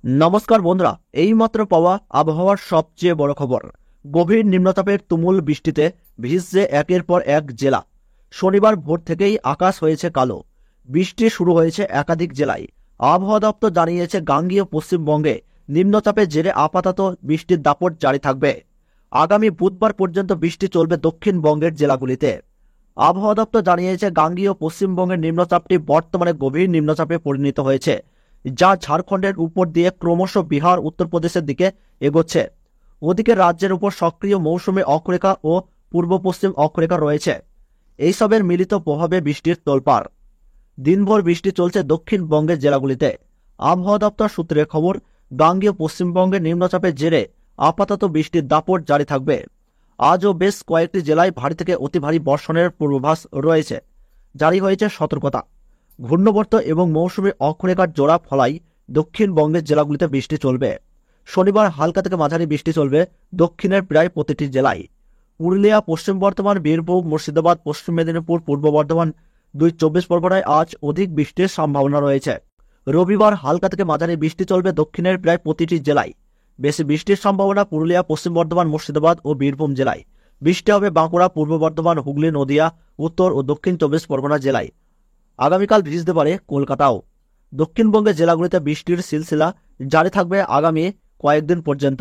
নমস্কার বন্ধুরা, এইমাত্র পাওয়া আবহাওয়ার সবচেয়ে বড় খবর। গভীর নিম্নচাপের তুমুল বৃষ্টিতে ভিজছে একের পর এক জেলা। শনিবার ভোর থেকেই আকাশ হয়েছে কালো। বৃষ্টি শুরু হয়েছে একাধিক জেলায়। আবহাওয়া দপ্তর জানিয়েছে গাঙ্গেয় পশ্চিমবঙ্গে নিম্নচাপের জেরে আপাতত বৃষ্টির দাপট জারি থাকবে। আগামী বুধবার পর্যন্ত বৃষ্টি চলবে দক্ষিণবঙ্গের জেলাগুলিতে। আবহাওয়া দপ্তর জানিয়েছে গাঙ্গেয় পশ্চিমবঙ্গের নিম্নচাপটি বর্তমানে গভীর নিম্নচাপে পরিণত হয়েছে, যা ঝাড়খণ্ডের উপর দিয়ে ক্রমশ বিহার উত্তরপ্রদেশের দিকে এগোচ্ছে। ওদিকে রাজ্যের উপর সক্রিয় মৌসুমী অক্ষরেখা ও পূর্ব পশ্চিম অক্ষরেখা রয়েছে। এইসবের মিলিত প্রভাবে বৃষ্টির তোলপাড়। দিনভর বৃষ্টি চলছে দক্ষিণবঙ্গের জেলাগুলিতে। আবহাওয়া দপ্তর সূত্রে খবর, গাঙ্গেয় পশ্চিমবঙ্গের নিম্নচাপের জেরে আপাতত বৃষ্টির দাপট জারি থাকবে। আজও বেশ কয়েকটি জেলায় ভারী থেকে অতি ভারী বর্ষণের পূর্বাভাস রয়েছে। জারি হয়েছে সতর্কতা। ঘূর্ণবর্ত এবং মৌসুমী অক্ষরেখার জোড়া ফলায় দক্ষিণবঙ্গের জেলাগুলিতে বৃষ্টি চলবে। শনিবার হালকা থেকে মাঝারি বৃষ্টি চলবে দক্ষিণের প্রায় প্রতিটি জেলায়। পুরুলিয়া, পশ্চিম বর্ধমান, বীরভূম, মুর্শিদাবাদ, পশ্চিম মেদিনীপুর, পূর্ব বর্ধমান, 24 পরগনায় আজ অধিক বৃষ্টির সম্ভাবনা রয়েছে। রবিবার হালকা থেকে মাঝারি বৃষ্টি চলবে দক্ষিণের প্রায় প্রতিটি জেলায়। বেশি বৃষ্টির সম্ভাবনা পুরুলিয়া, পশ্চিম বর্ধমান, মুর্শিদাবাদ ও বীরভূম জেলায়। বৃষ্টি হবে বাঁকুড়া, পূর্ব বর্ধমান, হুগলি, নদিয়া, উত্তর ও দক্ষিণ 24 পরগনা জেলায়। আগামীকাল ভিজতে পারে কলকাতাও। দক্ষিণবঙ্গের জেলাগুলিতে বৃষ্টির সিলসিলা জারি থাকবে আগামী কয়েকদিন পর্যন্ত।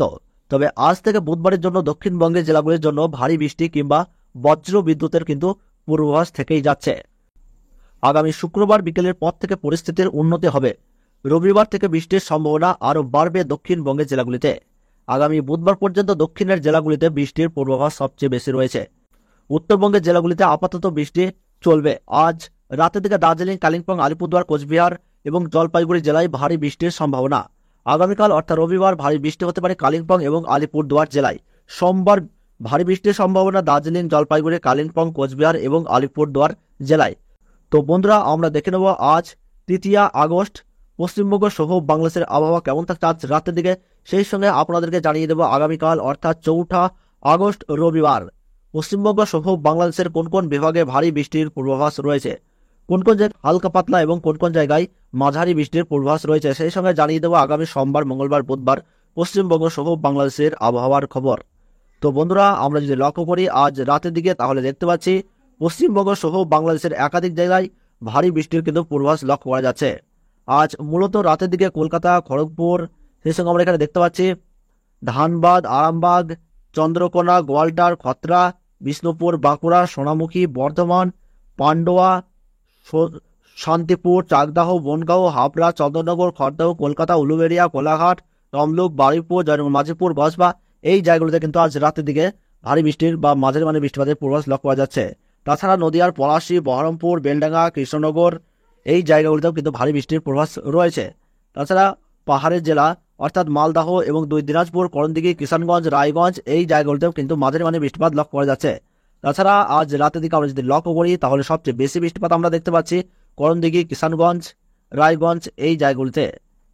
তবে আজ থেকে বুধবারের জন্য দক্ষিণবঙ্গের জেলাগুলির জন্য ভারী বৃষ্টি কিংবা বজ্র বিদ্যুতের কিন্তু পূর্বাভাস থেকেই যাচ্ছে। আগামী শুক্রবার বিকেলের পর থেকে পরিস্থিতির উন্নতি হবে। রবিবার থেকে বৃষ্টির সম্ভাবনা আরও বাড়বে দক্ষিণবঙ্গের জেলাগুলিতে। আগামী বুধবার পর্যন্ত দক্ষিণের জেলাগুলিতে বৃষ্টির পূর্বাভাস সবচেয়ে বেশি রয়েছে। উত্তরবঙ্গের জেলাগুলিতে আপাতত বৃষ্টি চলবে। আজ রাতের দিকে দার্জিলিং, কালিম্পং, আলিপুরদুয়ার, কোচবিহার এবং জলপাইগুড়ি জেলায় ভারী বৃষ্টির সম্ভাবনা। আগামীকাল অর্থাৎ রবিবার ভারী বৃষ্টি হতে পারে কালিম্পং এবং আলিপুরদুয়ার জেলায়। সোমবার ভারী বৃষ্টির সম্ভাবনা দার্জিলিং, জলপাইগুড়ি, কালিম্পং, কোচবিহার এবং আলিপুরদুয়ার জেলায়। তো বন্ধুরা, আমরা দেখে নেব আজ 3 আগস্ট পশ্চিমবঙ্গ সহ বাংলাদেশের আবহাওয়া কেমন থাকছে আজ রাতের দিকে। সেই সঙ্গে আপনাদেরকে জানিয়ে দেব আগামীকাল অর্থাৎ 4 আগস্ট রবিবার পশ্চিমবঙ্গ সহ বাংলাদেশের কোন কোন বিভাগে ভারী বৃষ্টির পূর্বাভাস রয়েছে, কোন কোন জায়গায় হালকা পাতলা এবং কোন কোন জায়গায় মাঝারি বৃষ্টির পূর্বাভাস রয়েছে। সেই সঙ্গে জানিয়ে দেবো আগামী সোমবার, মঙ্গলবার, বুধবার পশ্চিমবঙ্গ সহ বাংলাদেশের আবহাওয়ার খবর। তো বন্ধুরা, আমরা যদি লক্ষ্য করি আজ রাতের দিকে, তাহলে দেখতে পাচ্ছি পশ্চিমবঙ্গ সহ বাংলাদেশের একাধিক জায়গায় ভারী বৃষ্টির কিন্তু পূর্বাভাস লক্ষ্য করা যাচ্ছে। আজ মূলত রাতের দিকে কলকাতা, খড়গপুর, সেই সঙ্গে আমরা এখানে দেখতে পাচ্ছি ধানবাদ, আরামবাগ, চন্দ্রকোনা, গোয়ালটার, খতরা, বিষ্ণুপুর, বাঁকুড়া, সোনামুখী, বর্ধমান, পান্ডুয়া, শান্তিপুর, চাকদাহ, বনগাঁও, হাবড়া, চন্দ্রনগর, খড়দহ, কলকাতা, উলুবেড়িয়া, কোলাঘাট, তমলুক, বারুইপুর, মাঝিপুর, বসবা এই জায়গাগুলিতে কিন্তু আজ রাতের দিকে ভারী বৃষ্টির বা মাঝারি মানে বৃষ্টিপাতের পূর্বাভাস লক্ষ্য করা যাচ্ছে। তাছাড়া নদিয়ার পলাশী, বহরমপুর, বেলডাঙ্গা, কৃষ্ণনগর এই জায়গাগুলিতেও কিন্তু ভারী বৃষ্টির পূর্বাভাস রয়েছে। তাছাড়া পাহাড়ের জেলা অর্থাৎ মালদাহ এবং 2 দিনাজপুর, করণদিঘি, কিষানগঞ্জ, রায়গঞ্জ এই জায়গাগুলিতেও কিন্তু মাঝারি মানে বৃষ্টিপাত লক্ষ্য করা যাচ্ছে। তাছাড়া আজ রাতের দিকে আমরা যদি লক্ষ্য করি, তাহলে সবচেয়ে বেশি বৃষ্টিপাত আমরা দেখতে পাচ্ছি করণদিঘি, কিষানগঞ্জ, রায়গঞ্জ এই জায়গাগুলিতে।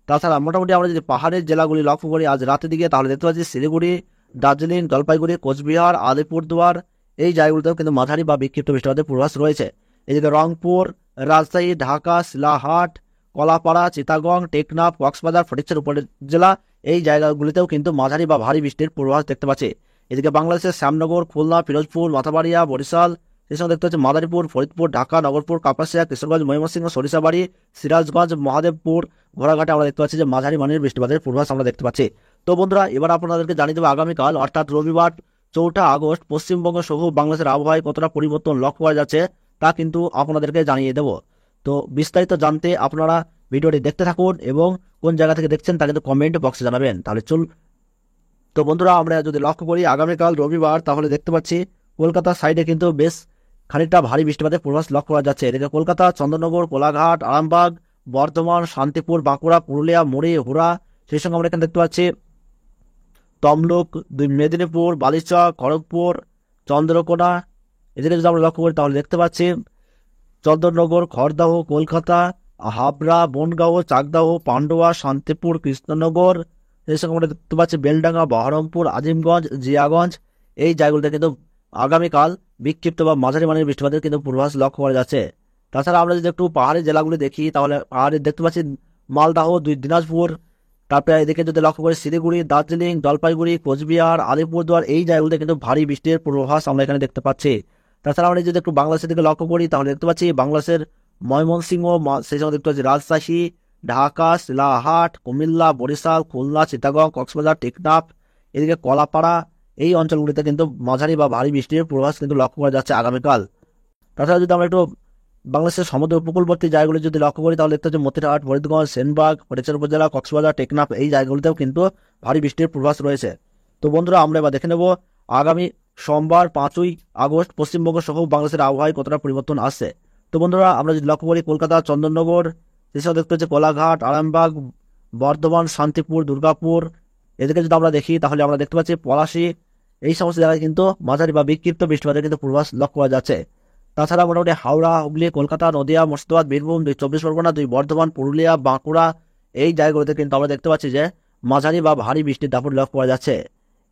তাছাড়া মোটামুটি আমরা যদি পাহাড়ের জেলাগুলি লক্ষ্য করি আজ রাতের দিকে, তাহলে দেখতে পাচ্ছি শিলিগুড়ি, দার্জিলিং, জলপাইগুড়ি, কোচবিহার, আলিপুরদুয়ার এই জায়গাগুলিতেও কিন্তু মাঝারি বা বিক্ষিপ্ত বৃষ্টিপাতের পূর্বাভাস রয়েছে। এদিকে রংপুর, রাজশাহী, ঢাকা, শিলাহাট, কলাপাড়া, চিটাগং, টেকনাফ, কক্সবাজার, ফটিকছড়ি উপজেলা এই জায়গাগুলিতেও কিন্তু মাঝারি বা ভারী বৃষ্টির পূর্বাভাস দেখতে পাচ্ছি। এদিকে বাংলাদেশের শ্যামনগর, খুলনা, পিরোজপুর, মাথাবাড়িয়া, বরিশাল, সেই সঙ্গে দেখতে পাচ্ছি মাদারীপুর, ফরিদপুর, ঢাকা, নগরপুর, কাপাসিয়া, কিশোরগঞ্জ, ময়মনসিংহ, সরিষাবাড়ি, সিরাজগঞ্জ, মহাদেবপুর, ঘোড়াঘাটে আমরা দেখতে পাচ্ছি যে মাঝারি মানের বৃষ্টিপাতের পূর্বাভাস আমরা দেখতে পাচ্ছি। তো বন্ধুরা, এবার আপনাদেরকে জানিয়ে দেবো আগামীকাল অর্থাৎ রবিবার 4 আগস্ট পশ্চিমবঙ্গ সহ বাংলাদেশের আবহাওয়ায় কতটা পরিবর্তন লক্ষ্য করা যাচ্ছে তা কিন্তু আপনাদেরকে জানিয়ে দেব। তো বিস্তারিত জানতে আপনারা ভিডিওটি দেখতে থাকুন এবং কোন জায়গা থেকে দেখছেন তা কিন্তু কমেন্ট বক্সে জানাবেন। তাহলে তো বন্ধুরা, আমরা যদি লক্ষ্য করি আগামীকাল রবিবার, তাহলে দেখতে পাচ্ছি কলকাতার সাইডে কিন্তু বেশ খানিকটা ভারী বৃষ্টিপাতের পূর্বাভাস লক্ষ্য করা যাচ্ছে। এদিকে কলকাতা, চন্দ্রনগর, কোলাঘাট, আরামবাগ, বর্ধমান, শান্তিপুর, বাঁকুড়া, পুরুলিয়া, মুড়ি, হুড়া, সেই সঙ্গে আমরা এখানে দেখতে পাচ্ছি তমলুক, মেদিনীপুর, বালিচক, খড়গপুর, চন্দ্রকোনা এদিকে যদি আমরা লক্ষ্য করি তাহলে দেখতে পাচ্ছি চন্দ্রনগর, খড়দহ, কলকাতা, হাবড়া, বনগাঁও, চাকদাহ, পান্ডুয়া, শান্তিপুর, কৃষ্ণনগর, সেই সঙ্গে আমরা দেখতে পাচ্ছি বেলডাঙ্গা, বহরমপুর, আজিমগঞ্জ, জিয়াগঞ্জ এই জায়গাগুলিতে কিন্তু আগামীকাল বিক্ষিপ্ত বা মাঝারি মানের বৃষ্টিপাতের কিন্তু পূর্বাভাস লক্ষ্য করা যাচ্ছে। তাছাড়া আমরা যদি একটু পাহাড়ি জেলাগুলি দেখি, তাহলে পাহাড়ে দেখতে পাচ্ছি মালদাহ, 2 দিনাজপুর, তারপরে এদিকে যদি লক্ষ্য করি শিলিগুড়ি, দার্জিলিং, জলপাইগুড়ি, কোচবিহার, আলিপুরদুয়ার এই জায়গাগুলোতে কিন্তু ভারী বৃষ্টির পূর্বাভাস আমরা এখানে দেখতে পাচ্ছি। তাছাড়া আমরা যদি একটু বাংলাদেশের দিকে লক্ষ্য করি তাহলে দেখতে পাচ্ছি বাংলাদেশের ময়মনসিংহ, সেই সঙ্গে দেখতে পাচ্ছি রাজশাহী, ঢাকা, শিলাহাট, কুমিল্লা, বরিশাল, খুলনা, চিটাগং, কক্সবাজার, টেকনাফ, এদিকে কলাপাড়া এই অঞ্চলগুলিতে কিন্তু মাঝারি বা ভারী বৃষ্টির পূর্বাভাস কিন্তু লক্ষ্য করা যাচ্ছে আগামীকাল। তাছাড়া যদি আমরা একটু বাংলাদেশের সমুদ্র উপকূলবর্তী জায়গাগুলি যদি লক্ষ্য করি তাহলে দেখতে হচ্ছে মতিরহাট, ফরিদগঞ্জ, সেনবাগ, ফটিকছড়ি উপজেলা, কক্সবাজার, টেকনাফ এই জায়গাগুলিতেও কিন্তু ভারী বৃষ্টির পূর্বাভাস রয়েছে। তো বন্ধুরা আমরা এবার দেখে নেব আগামী সোমবার 5ই আগস্ট পশ্চিমবঙ্গ সহ বাংলাদেশের আবহাওয়ায় কতটা পরিবর্তন আসছে। তো বন্ধুরা আমরা যদি লক্ষ্য করি কলকাতা, চন্দননগর, এসব দেখতে হচ্ছে কোলাঘাট, আরামবাগ, বর্ধমান, শান্তিপুর, দুর্গাপুর, এদিকে যদি আমরা দেখি তাহলে আমরা দেখতে পাচ্ছি পলাশী এই সমস্ত জায়গায় কিন্তু মাঝারি বা বিক্ষিপ্ত বৃষ্টিপাতের কিন্তু পূর্বাভাস লক্ষ্য করা যাচ্ছে। তাছাড়া মোটামুটি হাওড়া, হুগলি, কলকাতা, নদিয়া, মুর্শিদাবাদ, বীরভূম, 24 পরগনা, 2 বর্ধমান, পুরুলিয়া, বাঁকুড়া এই জায়গাগুলোতে কিন্তু আমরা দেখতে পাচ্ছি যে মাঝারি বা ভারী বৃষ্টির দাপট লক্ষ্য করা যাচ্ছে।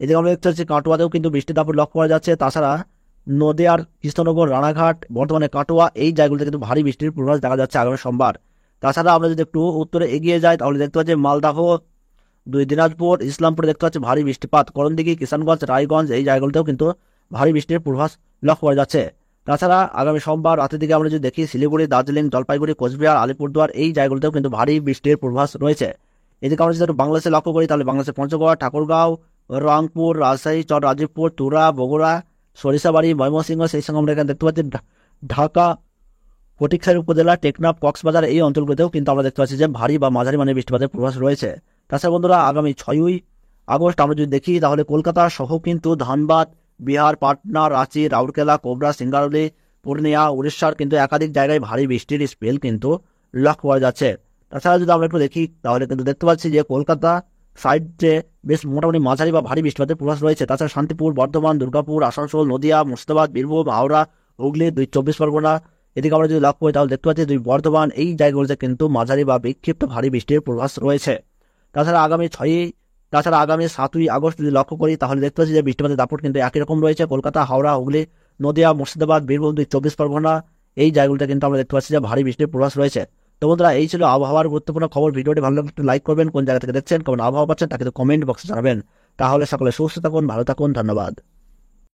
এদিকে আমরা দেখতে পাচ্ছি কাটোয়াতেও কিন্তু বৃষ্টির দাপট লক্ষ্য করা যাচ্ছে। তাছাড়া নদিয়ার কৃষ্ণনগর, রানাঘাট, বর্তমানে কাটোয়া এই জায়গাগুলোতে কিন্তু ভারী বৃষ্টির পূর্বাভাস দেখা যাচ্ছে আগামী সোমবার। তাছাড়া আমরা যদি একটু উত্তরে এগিয়ে যাই তাহলে দেখতে পাচ্ছি মালদাহ, 2 দিনাজপুর, ইসলামপুরে দেখতে পাচ্ছি ভারী বৃষ্টিপাত, করণদিঘি, কিষানগঞ্জ, রায়গঞ্জ এই জায়গাগুলোতেও কিন্তু ভারী বৃষ্টির পূর্বাভাস লক্ষ্য করা যাচ্ছে। তাছাড়া আগামী সোমবার রাতের দিকে আমরা যদি দেখি শিলিগুড়ি, দার্জিলিং, জলপাইগুড়ি, কোচবিহার, আলিপুরদুয়ার এই জায়গাগুলোতেও কিন্তু ভারী বৃষ্টির পূর্বাভাস রয়েছে। এদিকে আমরা যদি বাংলাদেশে লক্ষ্য করি তাহলে বাংলাদেশের পঞ্চগড়, ঠাকুরগাঁও, রংপুর, রাজশাহী, রাজীবপুর, তুরা, বগুড়া, সরিষাবাড়ি, ময়মনসিংহ, সেই সঙ্গে আমরা এখানে দেখতে পাচ্ছি ঢাকা, ফটিকছড়ি উপজেলা, টেকনাফ, কক্সবাজার এই অঞ্চলগুলোতেও কিন্তু আমরা দেখতে পাচ্ছি যে ভারী বা মাঝারি মানের বৃষ্টিপাতের পূর্বাভাস রয়েছে। তাছাড়া বন্ধুরা আগামী 6ই আগস্ট আমরা যদি দেখি তাহলে কলকাতা সহ কিন্তু ধানবাদ, বিহার, পাটনা, রাঁচি, রাউরকেলা, কোবরা, সিঙ্গারোলি, পূর্ণিয়া, উড়িষ্যার কিন্তু একাধিক জায়গায় ভারী বৃষ্টির স্পেল কিন্তু লক্ষ্য করা যাচ্ছে। তাছাড়া যদি আমরা একটু দেখি তাহলে কিন্তু দেখতে পাচ্ছি যে কলকাতা সাইডে বেশ মোটামুটি মাঝারি বা ভারী বৃষ্টিপাতের পূর্বাভাস রয়েছে। তাছাড়া শান্তিপুর, বর্ধমান, দুর্গাপুর, আসানসোল, নদিয়া, মুর্শিদাবাদ, বীরভূম, হাওড়া, হুগলি, 24 পরগনা এদিকে আমরা যদি লক্ষ্য করি তাহলে দেখতে পাচ্ছি 2 বর্ধমান এই জায়গাগুলোতে কিন্তু মাঝারি বা বিক্ষিপ্ত ভারী বৃষ্টির পূর্বাভাস রয়েছে। তাছাড়া আগামী 7ই আগস্ট যদি লক্ষ্য করি তাহলে দেখতে পাচ্ছি যে বৃষ্টিপাতের দাপট কিন্তু একই রকম রয়েছে। কলকাতা, হাওড়া, হুগলি, নদিয়া, মুর্শিদাবাদ, বীরভূম, 24 পরগনা এই জায়গাগুলোতে কিন্তু আমরা দেখতে পাচ্ছি যে ভারী বৃষ্টির পূর্বাভাস রয়েছে। তো বন্ধুরা এই ছিল আবহাওয়ার গুরুত্বপূর্ণ খবর। ভিডিওটি ভালো লাগলে একটু লাইক করবেন, কোন জায়গা থেকে দেখছেন, কেমন আবহাওয়া পাচ্ছেন তা কিন্তু কমেন্ট বক্সে জানাবেন। তাহলে সকলে সুস্থ থাকুন, ভালো থাকুন, ধন্যবাদ।